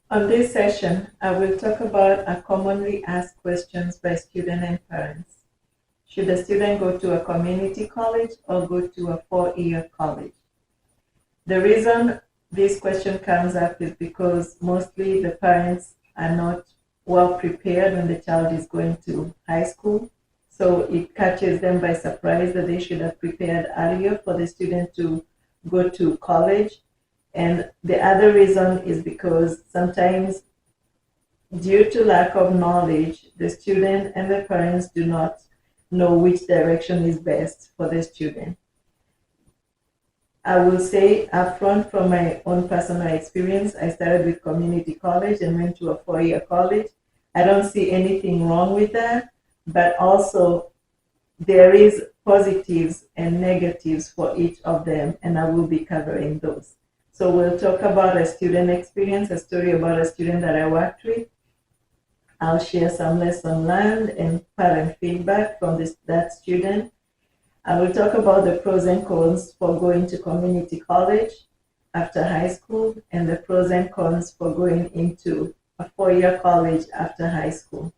On this session, I will talk about a commonly asked questions by students and parents. Should a student go to a community college or go to a four-year college? The reason this question comes up is because mostly the parents are not well prepared when the child is going to high school. So it catches them by surprise that they should have prepared earlier for the student to go to college. And the other reason is because sometimes, due to lack of knowledge, the student and the parents do not know which direction is best for the student. I will say upfront from my own personal experience, I started with community college and went to a four-year college. I don't see anything wrong with that, but also there is positives and negatives for each of them, and I will be covering those. So we'll talk about a student experience, a story about a student that I worked with. I'll share some lesson learned and parent feedback from that student. I will talk about the pros and cons for going to community college after high school and the pros and cons for going into a four-year college after high school.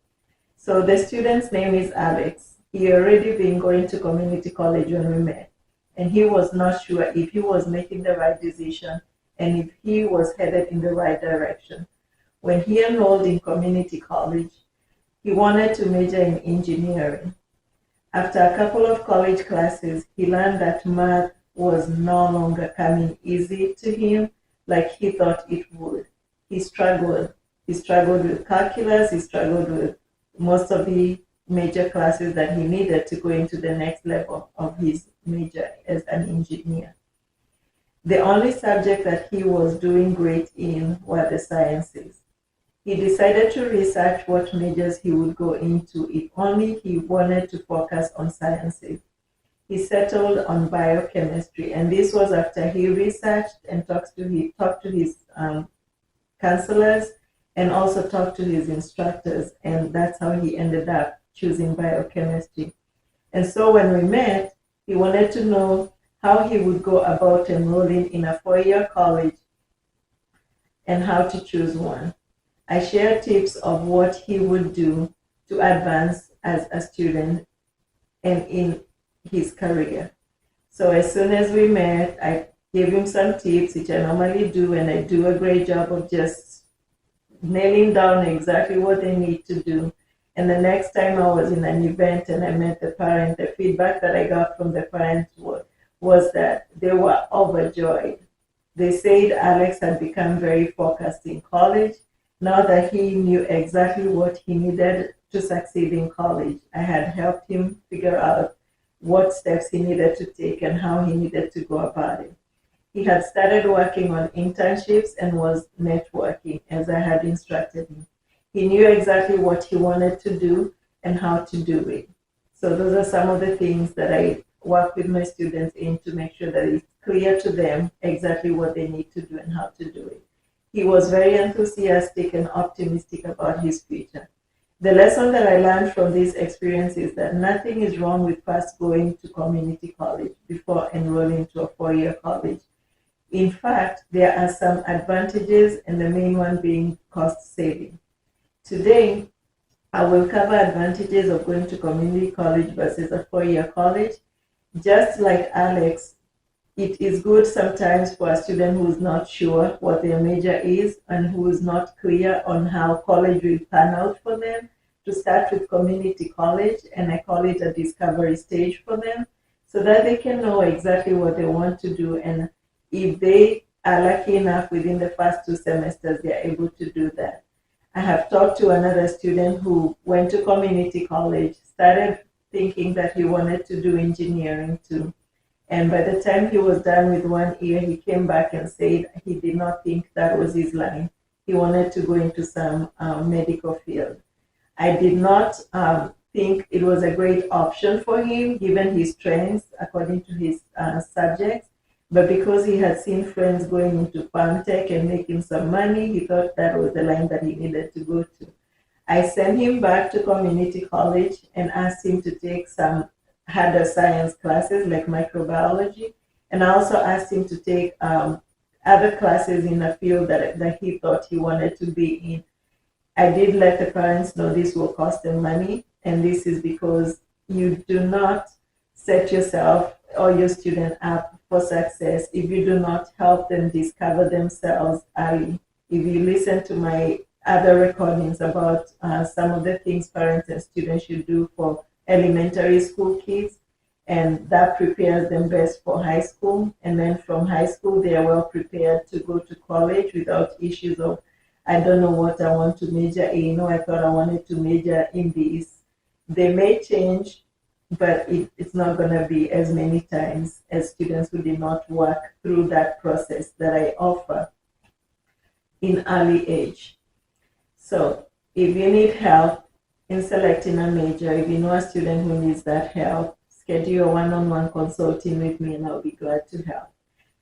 So the student's name is Alex. He already been going to community college when we met, and he was not sure if he was making the right decision and if he was headed in the right direction. When he enrolled in community college, he wanted to major in engineering. After a couple of college classes, he learned that math was no longer coming easy to him like he thought it would. He struggled. He struggled with calculus. He struggled with most of the major classes that he needed to go into the next level of his major as an engineer. The only subject that he was doing great in were the sciences. He decided to research what majors he would go into if only he wanted to focus on sciences. He settled on biochemistry, and this was after he researched and talked to his counselors and also talked to his instructors, and that's how he ended up choosing biochemistry. And so when we met, he wanted to know how he would go about enrolling in a four-year college and how to choose one. I share tips of what he would do to advance as a student and in his career. So as soon as we met, I gave him some tips, which I normally do, and I do a great job of just nailing down exactly what they need to do. And the next time I was in an event and I met the parent, the feedback that I got from the parents was that they were overjoyed. They said Alex had become very focused in college. Now that he knew exactly what he needed to succeed in college, I had helped him figure out what steps he needed to take and how he needed to go about it. He had started working on internships and was networking as I had instructed him. He knew exactly what he wanted to do and how to do it. So those are some of the things that I work with my students in to make sure that it's clear to them exactly what they need to do and how to do it. He was very enthusiastic and optimistic about his future. The lesson that I learned from this experience is that nothing is wrong with first going to community college before enrolling to a four-year college. In fact, there are some advantages, and the main one being cost saving. Today, I will cover advantages of going to community college versus a four-year college. Just like Alex, it is good sometimes for a student who is not sure what their major is and who is not clear on how college will pan out for them to start with community college, and I call it a discovery stage for them so that they can know exactly what they want to do, and if they are lucky enough within the first 2 semesters, they are able to do that. I have talked to another student who went to community college, started thinking that he wanted to do engineering too. And by the time he was done with 1 year, he came back and said he did not think that was his line. He wanted to go into some medical field. I did not think it was a great option for him, given his strengths according to his subjects. But because he had seen friends going into farm tech and making some money, he thought that was the line that he needed to go to. I sent him back to community college and asked him to take some harder science classes like microbiology. And I also asked him to take other classes in a field that he thought he wanted to be in. I did let the parents know this will cost them money, and this is because you do not set yourself or your student up for success if you do not help them discover themselves early. If you listen to my other recordings about some of the things parents and students should do for elementary school kids, and that prepares them best for high school. And then from high school, they are well prepared to go to college without issues of, I don't know what I want to major in. No, I thought I wanted to major in this. They may change, but it's not going to be as many times as students who did not work through that process that I offer in early age. So if you need help in selecting a major, if you know a student who needs that help, schedule a one-on-one consulting with me and I'll be glad to help.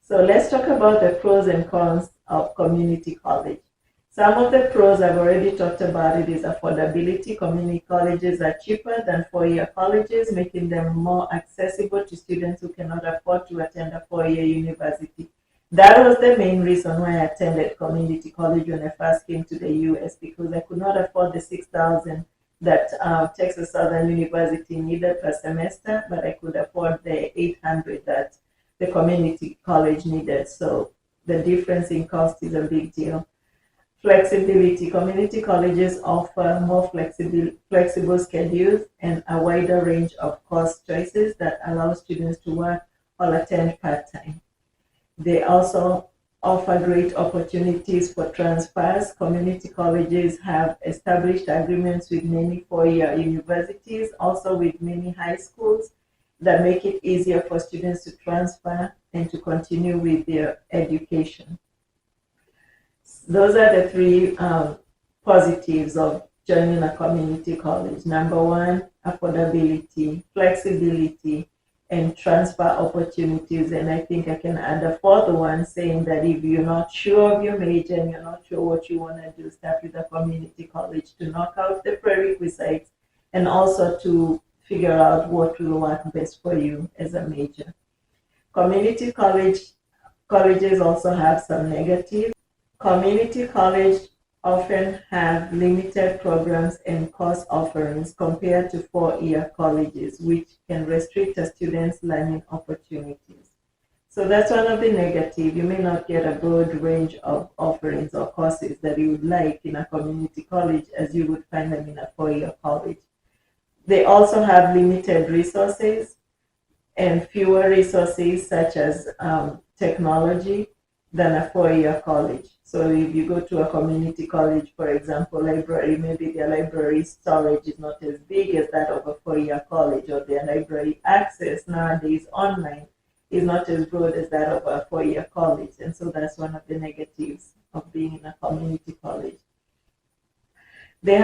So let's talk about the pros and cons of community college. Some of the pros I've already talked about. It is affordability. Community colleges are cheaper than four-year colleges, making them more accessible to students who cannot afford to attend a four-year university. That was the main reason why I attended community college when I first came to the US, because I could not afford the $6,000 that Texas Southern University needed per semester, but I could afford the $800 that the community college needed. So the difference in cost is a big deal. Flexibility. Community colleges offer more flexible schedules and a wider range of course choices that allow students to work or attend part-time. They also offer great opportunities for transfers. Community colleges have established agreements with many four-year universities, also with many high schools, that make it easier for students to transfer and to continue with their education. Those are the three positives of joining a community college. Number one, affordability, flexibility, and transfer opportunities. And I think I can add a fourth one, saying that if you're not sure of your major and you're not sure what you want to do, start with a community college to knock out the prerequisites and also to figure out what will work best for you as a major. Community colleges also have some negatives. Community college often have limited programs and course offerings compared to four-year colleges, which can restrict a student's learning opportunities. So that's one of the negatives. You may not get a broad range of offerings or courses that you would like in a community college as you would find them in a four-year college. They also have limited resources and fewer resources such as technology than a four-year college. So if you go to a community college, for example, library, maybe their library storage is not as big as that of a four-year college, or their library access nowadays online is not as broad as that of a four-year college. And so that's one of the negatives of being in a community college. There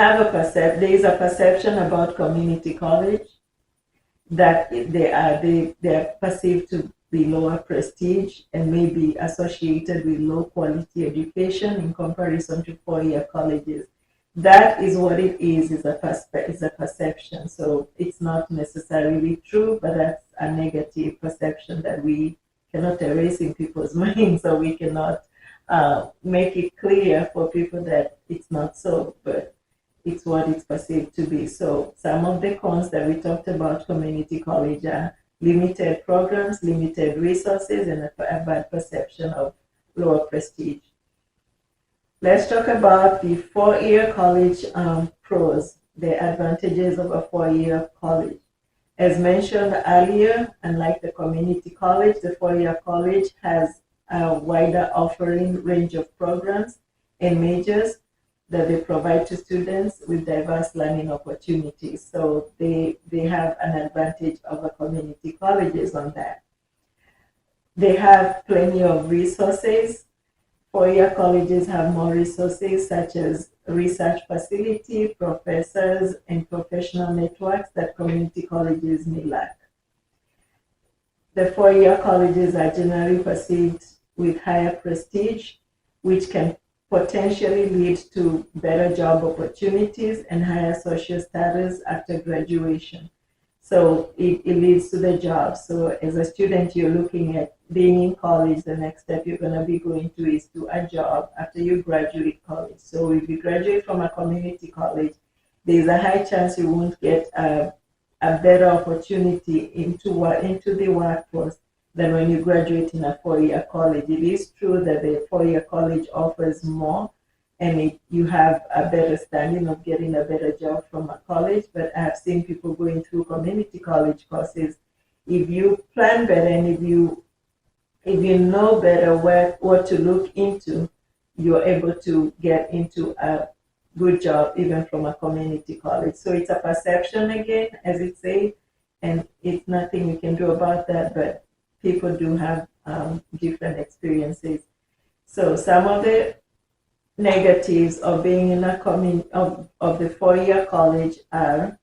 is a perception about community college that they are perceived to be lower prestige and may be associated with low quality education in comparison to four-year colleges. That is what it is a perception. So it's not necessarily true, but that's a negative perception that we cannot erase in people's minds, so we cannot make it clear for people that it's not so, but it's what it's perceived to be. So some of the cons that we talked about community college are limited programs, limited resources, and a bad perception of lower prestige. Let's talk about the four-year college pros, the advantages of a four-year college. As mentioned earlier, unlike the community college, the four-year college has a wider offering range of programs and majors that they provide to students with diverse learning opportunities. So they have an advantage over community colleges on that. They have plenty of resources. Four-year colleges have more resources such as research facility, professors, and professional networks that community colleges may lack. The four-year colleges are generally perceived with higher prestige, which can potentially lead to better job opportunities and higher social status after graduation. So it leads to the job. So as a student, you're looking at being in college, the next step you're going to be going to is to a job after you graduate college. So if you graduate from a community college, there's a high chance you won't get a better opportunity into the workforce than when you graduate in a four-year college. It is true that the four-year college offers more, and you have a better standing of getting a better job from a college, but I have seen people going through community college courses. If you plan better and if you know better what to look into, you're able to get into a good job even from a community college. So it's a perception again, as it says, and it's nothing you can do about that, but people do have different experiences. So some of the negatives of being in a of the four-year college are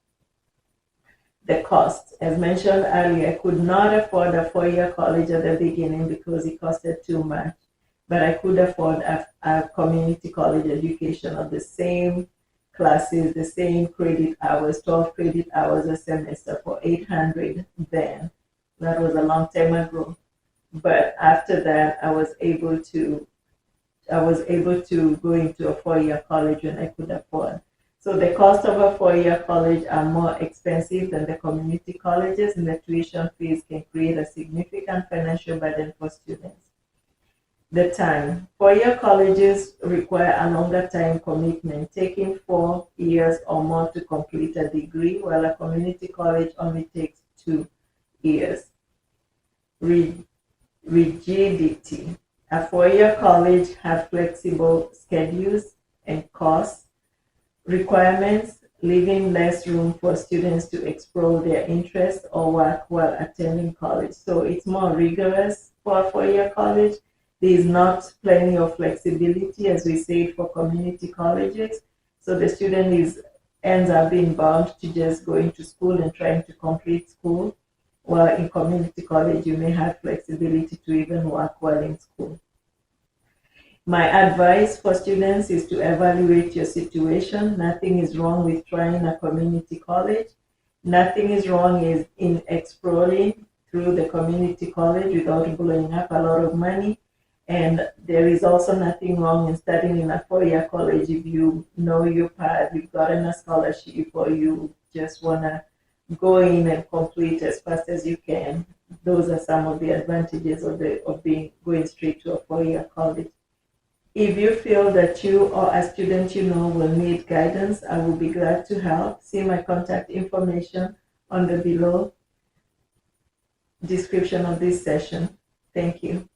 the cost. As mentioned earlier, I could not afford a four-year college at the beginning because it costed too much, but I could afford a community college education of the same classes, the same credit hours, 12 credit hours a semester for $800 then. That was a long time ago. But after that, I was able to go into a four-year college when I could afford. So the cost of a four-year college are more expensive than the community colleges, and the tuition fees can create a significant financial burden for students. The time. Four-year colleges require a longer time commitment, taking 4 years or more to complete a degree, while a community college only takes 2 years. Rigidity. A four-year college have flexible schedules and cost requirements, leaving less room for students to explore their interests or work while attending college. So it's more rigorous for a four-year college. There is not plenty of flexibility, as we say, for community colleges. So the student ends up being bound to just going to school and trying to complete school, while in community college you may have flexibility to even work while in school. My advice for students is to evaluate your situation. Nothing is wrong with trying a community college. Nothing is wrong in exploring through the community college without blowing up a lot of money. And there is also nothing wrong in studying in a four-year college if you know your path, you've gotten a scholarship, or you just want to go in and complete as fast as you can. Those are some of the advantages of going straight to a four-year college. If you feel that you or a student you know will need guidance, I will be glad to help. See my contact information on the below description of this session. Thank you.